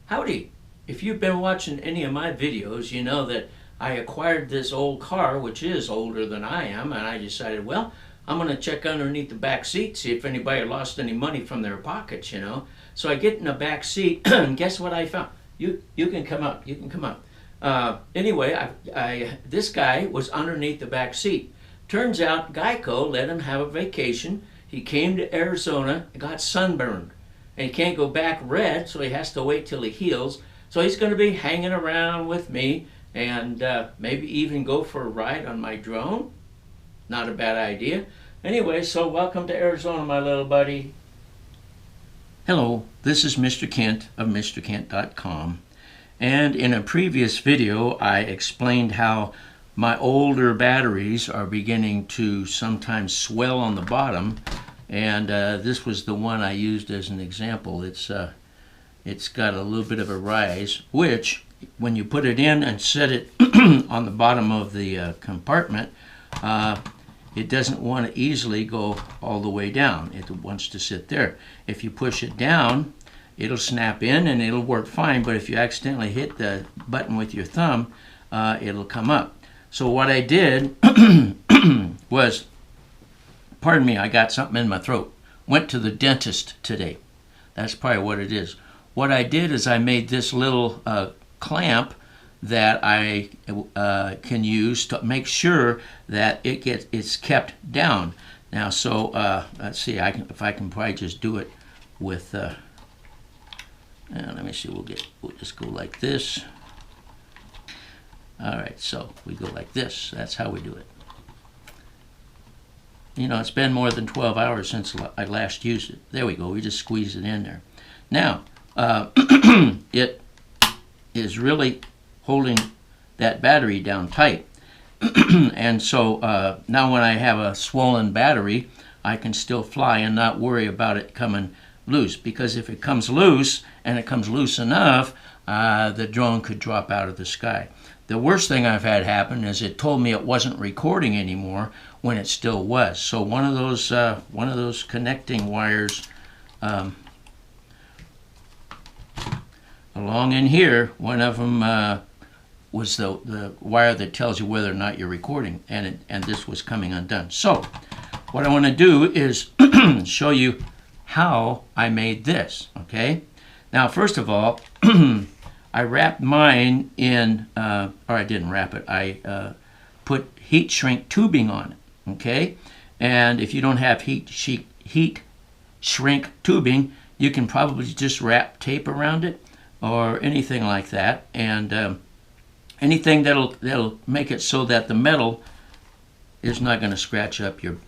Howdy! If you've been watching any of my videos, you know that I acquired this old car, which is older than I am, and I decided, well, I'm going to check underneath the back seat, see if anybody lost any money from their pockets. So I get in the back seat, and guess what I found? You can come up. You can come up. Anyway, this guy was underneath the back seat. Turns out Geico let him have a vacation. He came to Arizona, got sunburned, and he can't go back red, so he has to wait till he heals. So he's going to be hanging around with me and maybe even go for a ride on my drone. Not a bad idea. Anyway, so welcome to Arizona, my little buddy. Hello, this is Mr. Kent of MrKent.com. And in a previous video, I explained how my older batteries are beginning to sometimes swell on the bottom. And this was the one I used as an example. It's got a little bit of a rise, which when you put it in and set it on the bottom of the compartment, it doesn't want to easily go all the way down. It wants to sit there. If you push it down, it'll snap in and it'll work fine, but if you accidentally hit the button with your thumb, it'll come up. So what I did was, pardon me, I got something in my throat. Went to the dentist today. That's probably what it is. What I did is I made this little clamp that I can use to make sure that it's kept down. Now, so let's see. If I can probably just do it with. Let me see. We'll just go like this. All right. So we go like this. That's how we do it. You know, it's been more than 12 hours since I last used it. There we go. We just squeeze it in there. Now, it is really holding that battery down tight. And so now when I have a swollen battery, I can still fly and not worry about it coming loose. Because if it comes loose, and it comes loose enough, the drone could drop out of the sky. The worst thing I've had happen is it told me it wasn't recording anymore when it still was. So one of those connecting wires along in here, one of them was the wire that tells you whether or not you're recording, and this was coming undone. So what I want to do is show you how I made this. Okay. Now, first of all, I wrapped mine in, or I didn't wrap it, I put heat shrink tubing on it, okay? And if you don't have heat shrink tubing, you can probably just wrap tape around it or anything like that. And anything that'll make it so that the metal is not going to scratch up your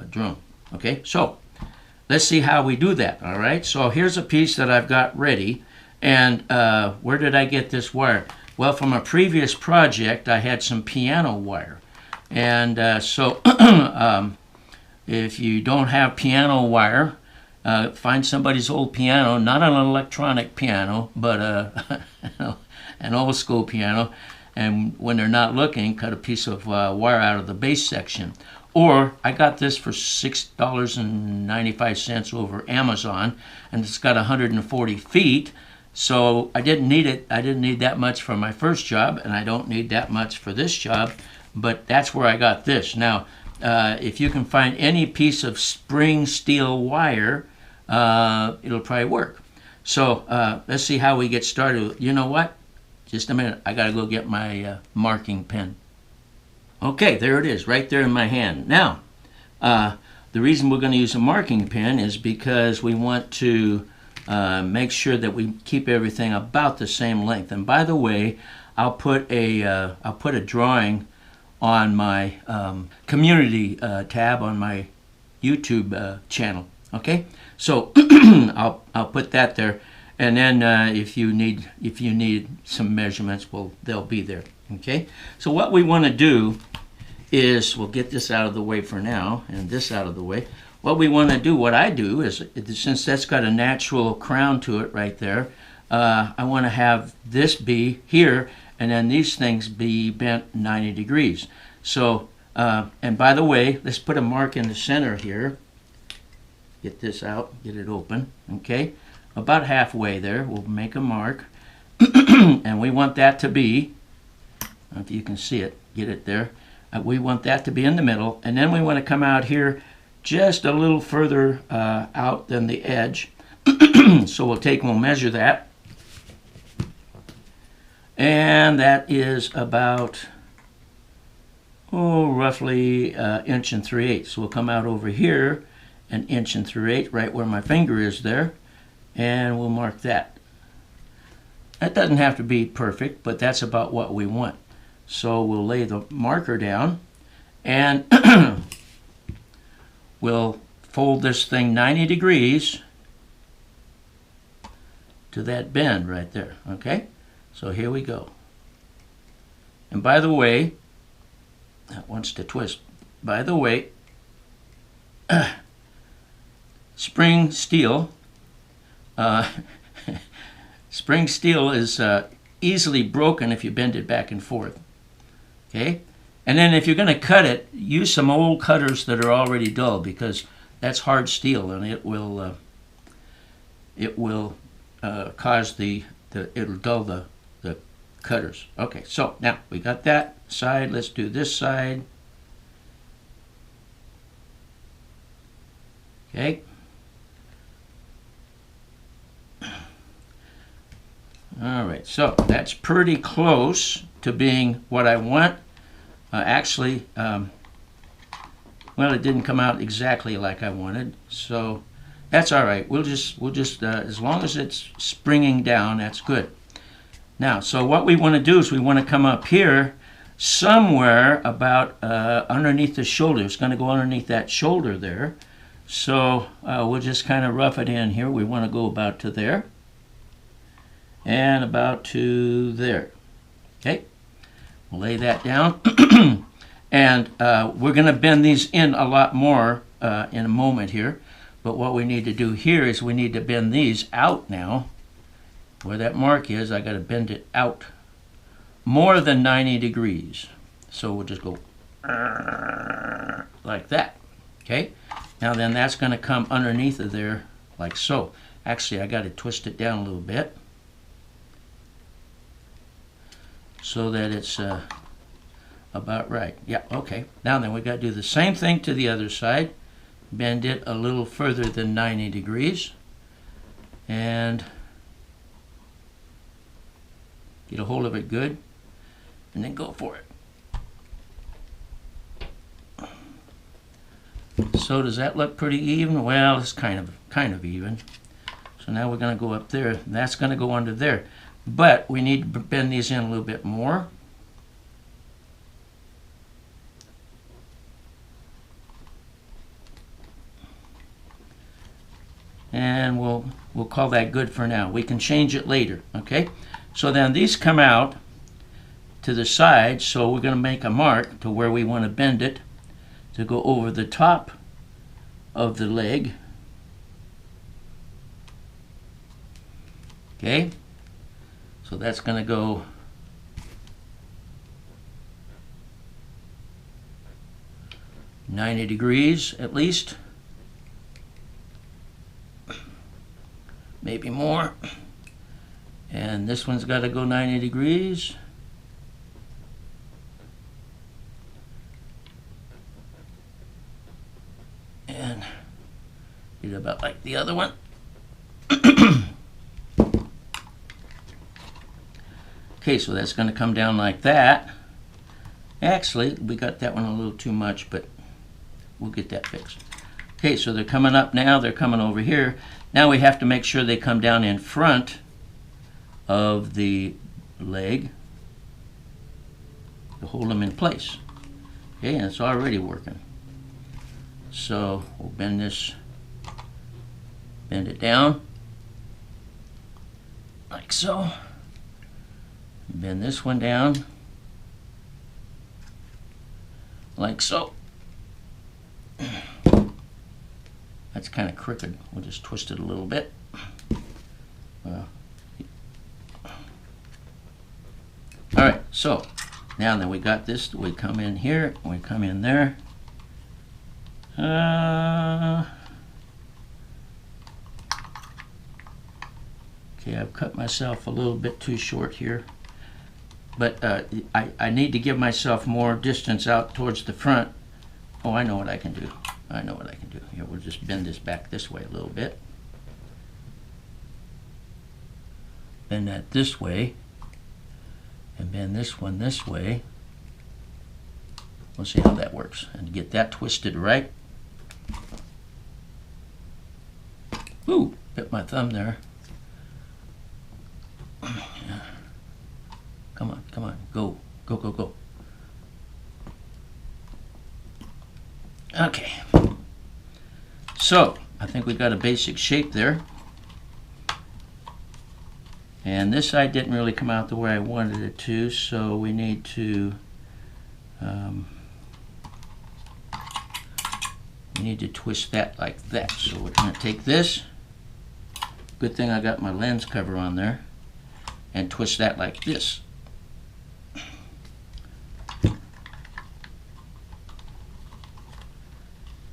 drone, okay? So let's see how we do that, all right? So here's a piece that I've got ready. And where did I get this wire? Well, from a previous project, I had some piano wire. And so if you don't have piano wire, find somebody's old piano, not an electronic piano, but an old school piano. And when they're not looking, cut a piece of wire out of the bass section. Or I got this for $6.95 over Amazon, and it's got 140 feet. So I didn't need it. I didn't need that much for my first job, and I don't need that much for this job, but that's where I got this. Now, if you can find any piece of spring steel wire, it'll probably work. So let's see how we get started. You know what? Just a minute. I got to go get my marking pen. Okay, there it is, right there in my hand. Now, the reason we're going to use a marking pen is because we want to make sure that we keep everything about the same length. And by the way, I'll put a drawing on my community tab on my YouTube channel. Okay, so I'll put that there, and then if you need some measurements, well, they'll be there. Okay, so what we want to do is we'll get this out of the way for now, and this out of the way. What we want to do, what I do is, since that's got a natural crown to it right there, I want to have this be here, and then these things be bent 90 degrees. So, and by the way, let's put a mark in the center here. Get this out, get it open, okay? about halfway there. We'll make a mark. And we want that to be, I don't know if you can see it, get it there. We want that to be in the middle, and then we want to come out here just a little further out than the edge. So we'll measure that. And that is about, roughly 1 3/8. So we'll come out over here 1 3/8, right where my finger is there, and we'll mark that. That doesn't have to be perfect, but that's about what we want. So we'll lay the marker down, and we'll fold this thing 90 degrees to that bend right there, okay? So here we go. And by the way, that wants to twist. By the way, spring steel, spring steel is easily broken if you bend it back and forth. Okay? And then if you're going to cut it, use some old cutters that are already dull, because that's hard steel and it will cause it'll dull the cutters. Okay, so now we got that side. Let's do this side. Okay. All right, so that's pretty close to being what I want. Actually, well, it didn't come out exactly like I wanted, so that's all right. We'll just as long as it's springing down, that's good. Now, so what we want to do is we want to come up here somewhere about underneath the shoulder. It's going to go underneath that shoulder there. So we'll just kind of rough it in here. We want to go about to there and about to there. Okay, we'll lay that down. And we're going to bend these in a lot more in a moment here. But what we need to do here is we need to bend these out now. Where that mark is, I got to bend it out more than 90 degrees. So we'll just go like that. Okay? Now then that's going to come underneath of there like so. Actually, I got to twist it down a little bit so that it's about right. Yeah, okay. Now then we got to do the same thing to the other side. Bend it a little further than 90 degrees. And get a hold of it good, and then go for it. So does that look pretty even? Well, it's kind of even. So now we're going to go up there. And that's going to go under there. But we need to bend these in a little bit more. And we'll call that good for now. We can change it later, okay? So then these come out to the side, so we're going to make a mark to where we want to bend it to go over the top of the leg. Okay? So that's going to go $90 at least. Maybe more. And this one's got to go 90 degrees. And get about like the other one. Okay, so that's going to come down like that. Actually, we got that one a little too much, but we'll get that fixed. Okay, so they're coming up now. They're coming over here. Now we have to make sure they come down in front of the leg to hold them in place. Okay, and it's already working. So we'll bend it down like so. Bend this one down like so. That's kind of crooked. We'll just twist it a little bit. All right, so now that we got this, we come in here, we come in there. Okay, I've cut myself a little bit too short here, but I need to give myself more distance out towards the front. Oh, I know what I can do. I know what I can do. Here, we'll just bend this back this way a little bit. Bend that this way, and bend this one this way. We'll see how that works, and get that twisted right. Ooh, bit my thumb there. Come on, come on, go, go, go, go. Okay, so I think we got a basic shape there. And this side didn't really come out the way I wanted it to, so we need to twist that like that. So we're going to take this. Good thing I got my lens cover on there, and twist that like this.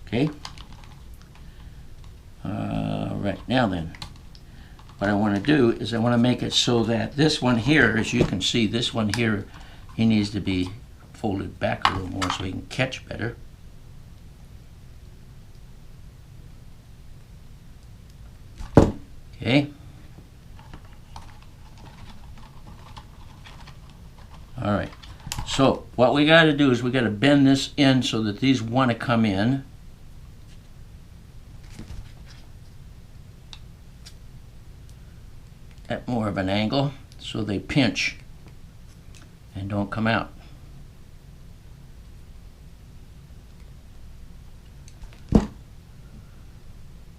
Okay. Right, now then, what I want to do is I want to make it so that this one here, as you can see, this one here, he needs to be folded back a little more so he can catch better. Okay. All right. So what we got to do is we got to bend this in so that these want to come in. At more of an angle so they pinch and don't come out.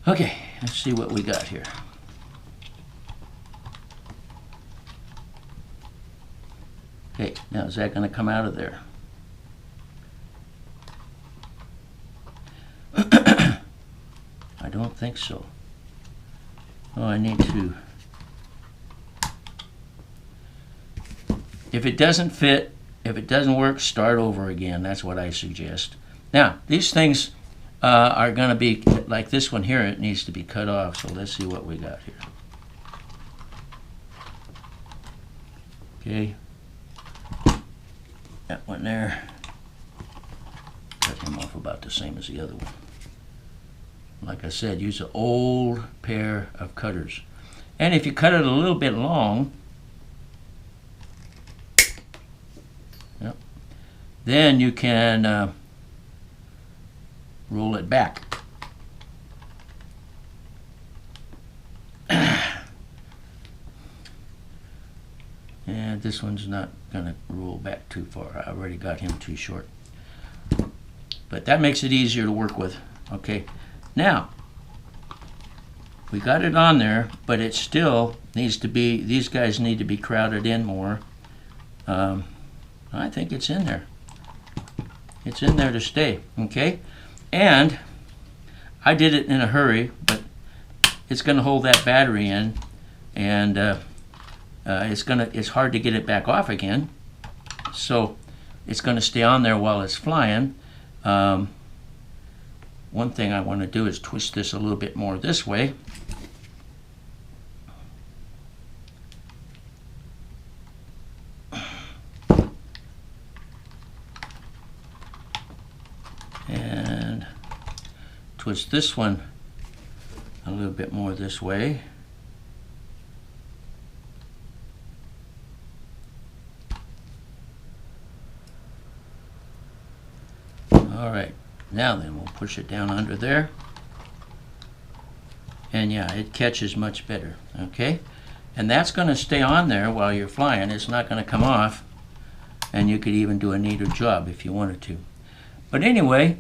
Okay, let's see what we got here. Okay, now is that going to come out of there? I don't think so. Oh, I need to. If it doesn't fit, if it doesn't work, start over again. That's what I suggest. Now, these things are going to be like this one here. It needs to be cut off. So let's see what we got here. Okay. That one there. Cut him off about the same as the other one. Like I said, use an old pair of cutters. And if you cut it a little bit long, then you can roll it back. And this one's not going to roll back too far. I already got him too short. But that makes it easier to work with. Okay, now we got it on there, but it still needs to be, these guys need to be crowded in more. I think it's in there. It's in there to stay, okay? And I did it in a hurry, but it's going to hold that battery in, and it's hard to get it back off again. So it's going to stay on there while it's flying. One thing I want to do is twist this a little bit more this way. And twist this one a little bit more this way. All right, now then we'll push it down under there. And yeah, it catches much better, okay? And that's going to stay on there while you're flying. It's not going to come off, and you could even do a neater job if you wanted to. But anyway,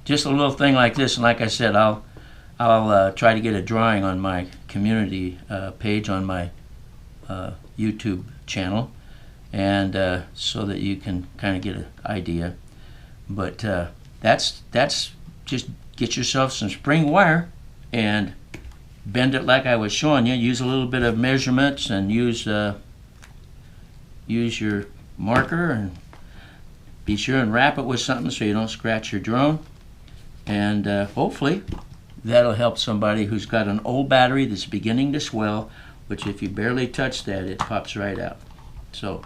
just a little thing like this, and like I said, I'll try to get a drawing on my community page on my YouTube channel, and so that you can kind of get an idea. But that's just get yourself some spring wire and bend it like I was showing you. Use a little bit of measurements and use your marker, and be sure and wrap it with something so you don't scratch your drone. And hopefully that'll help somebody who's got an old battery that's beginning to swell but if you barely touch that, it pops right out. So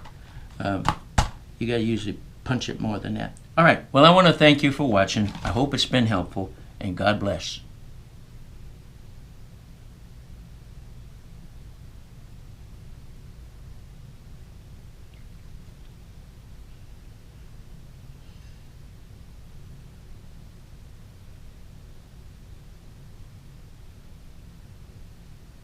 you got to usually punch it more than that. All right, well, I want to thank you for watching. I hope it's been helpful, and God bless.